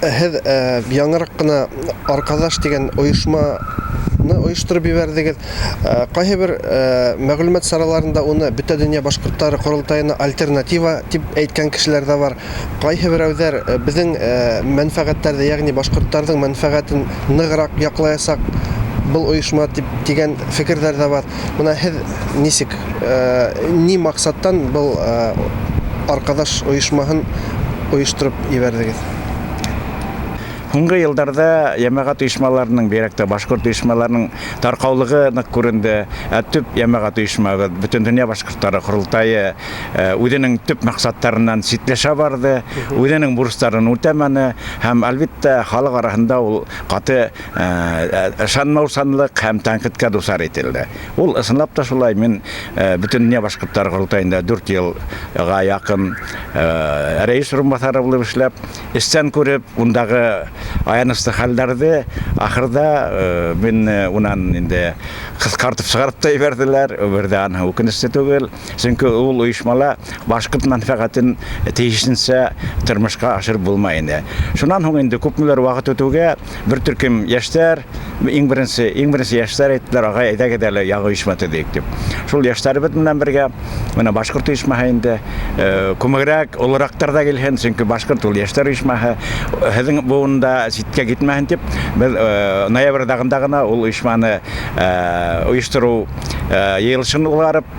һеҙ яңыраҡ ҡына «Арҡаҙаш» тигән ойошманы ойоштороп ебәрҙегеҙ. Ҡайһы бер мәғлүмәт сараларында уны Бөтә донъя башҡорттары ҡоролтайына альтернатива тип әйткән кешеләр ҙә бар. Ҡайһы берәүҙәр беҙҙең мәнфәғәттәрҙе, йәғни башҡорттарҙың мәнфәғәтен нығыраҡ яҡлаясаҡ был ойошма тигән фекерҙәр ҙә бар. Бына һеҙ нисек, ни маҡсаттан был «Арҡаҙаш» ойошмаһын ойоштороп ебәрҙегеҙ? Һуңғы йылдарҙа йәмәғәт ойошмаларының, бигерәк башҡорт ойошмаларының тарҡаулығы ныҡ күренде. Төп йәмәғәт ойошмабыҙ, Бөтөн донъя башҡорттары ҡоролтайы үҙенең төп маҡсаттарынан ситләшә барҙы, үҙенең бурыстарын үтәмәне һәм, әлбиттә, халыҡ араһында ул ҡаты ышанмаусанлыҡ һәм тәнҡиткә дусар ителде. Ул ысынлап та шулай. Мин Бөтөн донъя башҡорттары ҡоролтайында 4 йылға яҡын рәйес урынбаҫары булып эшләп, эстән күреп, ундағы аянысты хәлдәрҙе ахырҙа мин унан инде ҡыҫҡартып сығарып та ебәрҙеләр. Берҙә анһы үкенесле түгел, сөнки ул ойошмала башҡорт мәнфәғәтен тейешенсә тормошҡа ашырып булмай ине. Шунан һуң инде күпмелер ваҡыт үтеүгә бер төркөм йәштәр, иң беренсе йәштәр әйттеләр, ағай, әйҙәгеҙ әле яңы ойошма төҙөйөк дип. Шул йәштәребеҙ менән бергә бына башҡорт ойошмаһы инде күмегерәк, олораҡтар ҙа килһен, сөнки башҡорт ул йәштәр ойошмаһы. Һеҙҙең буында ситкә китмәһен тип, беҙ ноябрҙағында ғына ул ойошманы ойоштороу йыйылышын уларып,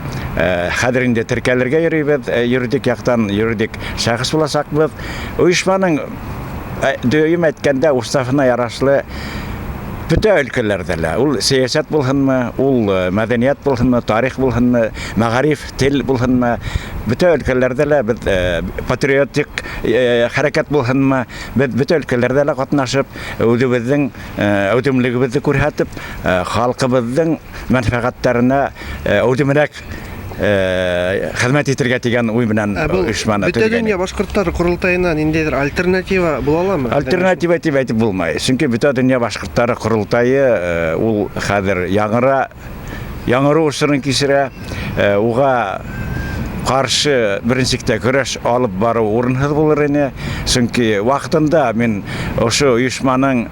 хәҙер инде теркәлергә йөрөйбеҙ, юридик яҡтан юридик шәхес буласаҡбыҙ. Ойошманың дөйөм әйткәндә уставына ярашлы бөтә өлкәләрҙә лә, ул сәйәсәт булһынмы, ул мәҙәниәт булһынмы, тарих булһынмы, мәғариф, тел булһынмы, бөтә өлкәләрҙә лә беҙ патриотик хәрәкәт булһынмы, беҙ бөтә өлкәләрҙә лә ҡатнашып, үҙебеҙҙең әүҙемлегебеҙҙе күрһәтеп, халҡыбыҙҙың мәнфәғәттәренә әүҙемерәк хеҙмәт итергә тигән уй менән ойошманы төҙөгән. Бөтә донъя башҡорттары ҡоролтайына ниндәйҙер альтернатива була аламы? Альтернатива тип әйтеп булмай. Сөнки Бөтә донъя башҡорттары ҡоролтайы ул хәҙер яңырыу осорон кисерә. Уға ҡаршы беренсектә көрәш алып барыу урынһыҙ булыр ине. Сөнки ваҡытында мин ошо ойошманың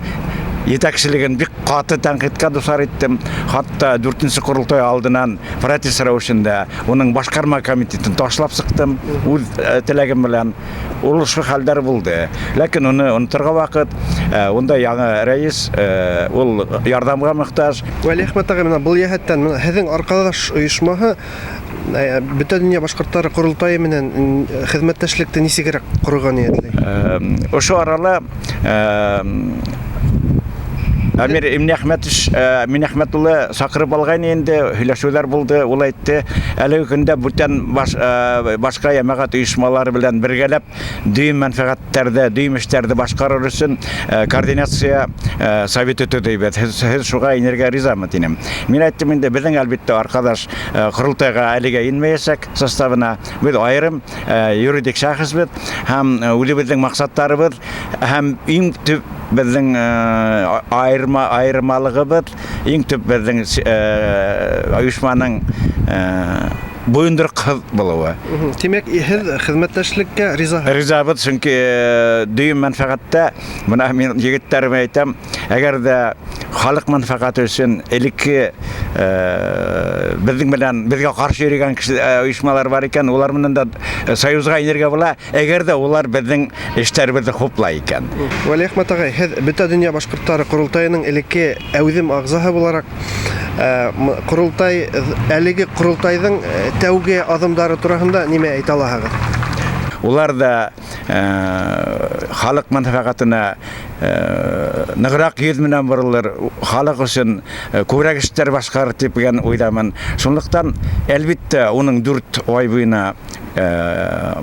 етәкселеген бик ҡаты тәнҡиткә дусар иттем. Хатта 4-нче ҡоролтай алдынан протест рәүешендә уның башҡарма комитетын ташлап сыҡтым үҙ теләгем менән. Ул ошо хәлдәр булды. Ләкин уны оноторға ваҡыт, унда яңы рәйес, ул ярҙамға мөхтәж. Вәли Әхмәт ағай, был йәһәттән һеҙҙең «Арҡаҙаш» ойошмаһы Бөтә донъя башҡорттары ҡоролтайы менән хеҙмәттәшлекте нисегерәк ҡорорға ниәтләй? Ошо арала Амир Минәхмәт улы саҡырып алғайны инде, һөйләшеүҙәр булды. Ул әйтте, әлеге көндә бүтән башҡа йәмәғәт ойошмалары белән бергәләп дөйөм мәнфәғәттәрҙе, дөйөм эштәрҙе башҡарыр өсөн координация советы төҙөйбеҙ. Һеҙ шуға инергә ризамы тинем. Мин әйттем инде, беҙҙең әлбиттә «Арҡаҙаш» ҡоролтайға әлегә инмәйәсәк составына. Беҙ айырым юридик шәхесбеҙ һәм үҙебеҙҙең маҡсаттарыбыҙ һәм иң төп беҙҙең айырмалығыбыҙ, иң төп беҙҙең ойошманың буйындырҡһыҙ булыуы. Тимәк, һеҙ хеҙмәттәшлеккә ризаһығыҙ? Ризабыҙ, сөнки дөйөм мәнфәғәттә, бына мин егеттәремә әйтәм, әгәр ҙә халыҡ мәнфәғәте өсөн элекке беҙҙең менән беҙгә ҡаршы йөрөгән ойошмалар бар икән, улар менән дә союзға инергә була, әгәр дә улар беҙҙең эштәребеҙҙе хуплай икән. Вәли Әхмәт ағай, һеҙ Бөтә донъя башҡорттары ҡоролтайының элекке әүҙем ағзаһы булараҡ, әлеге ҡоролтайҙың тәүге аҙымдары тураһында нимә әйтә алаһығыҙ? Улар да халыҡ мәнфәғәтенә нығыраҡ йөҙ менән боролор, халыҡ өсөн күберәк эштәр башҡарыр тип уйламын. Шунлыҡтан, әлбиттә, уның 4 ай буйына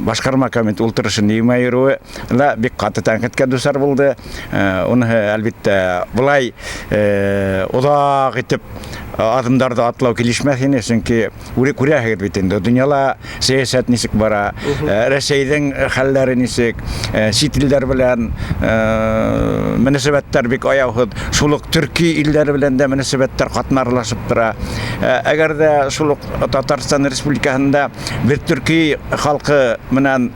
башҡарма комитет ултырышын йыймай йөрөүе ла бик ҡаты тәнҡиткә дусар булды. Уныһы, әлбиттә, былай оҙаҡ итеп аҙымдарҙы атлау килешмәҫ ине, сөнки күрәһегеҙ бит инде, донъяла сәйәсәт нисек бара, Рәсәйҙең хәлдәре нисек, сит илдәр белән мөнәсәбәттәр бик аяуһыҙ, шул уҡ төрки илдәре белән дә мөнәсәбәттәр ҡатмарлашып тора. Әгәр ҙә шул уҡ Татарстан Республикаһында беҙ төрки халҡы менән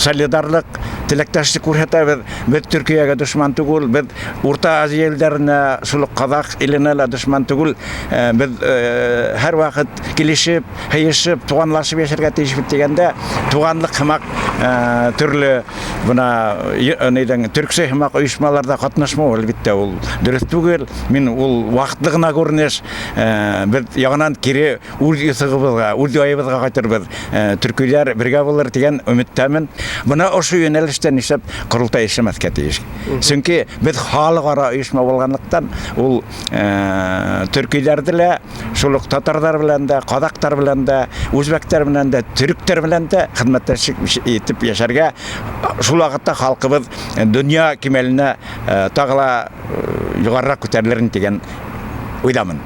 солидарлыҡ тилекташлык күрсәтәбез. Без Төркиягә дошман түгел, без Урта Азия елларына, шул Казак иленә дә дошман түгел. Без һәр вакыт килешеп, һәйешеп, туганлашып яшәргә тиеш бит дигәндә, туганлык хымак төрле буна нидән төрксә хымак оешмаларда катнашмау әлбәттә ул дөрес түгел. Мин ул вакытлы гына күренеш, без ягынан кире үз исегебезгә, үз яйыбызга кайтырбыз. Төркиләр бергә булыр дигән өметтәмен. Буна ошо юнәлештә нишләп курултай эшләмәскә тиеш. Чөнки без халыкара оешма булганлыктан ул төркиләрдә лә, шул ук татарлар белән дә, казактар белән дә, үзбәктәр белән дә, төректәр белән дә хезмәттәшлек итеп яшәргә, шул вакытта халкыбыз дөнья кимәленә тагыла югарырак күтәрелер дигән уйдамын.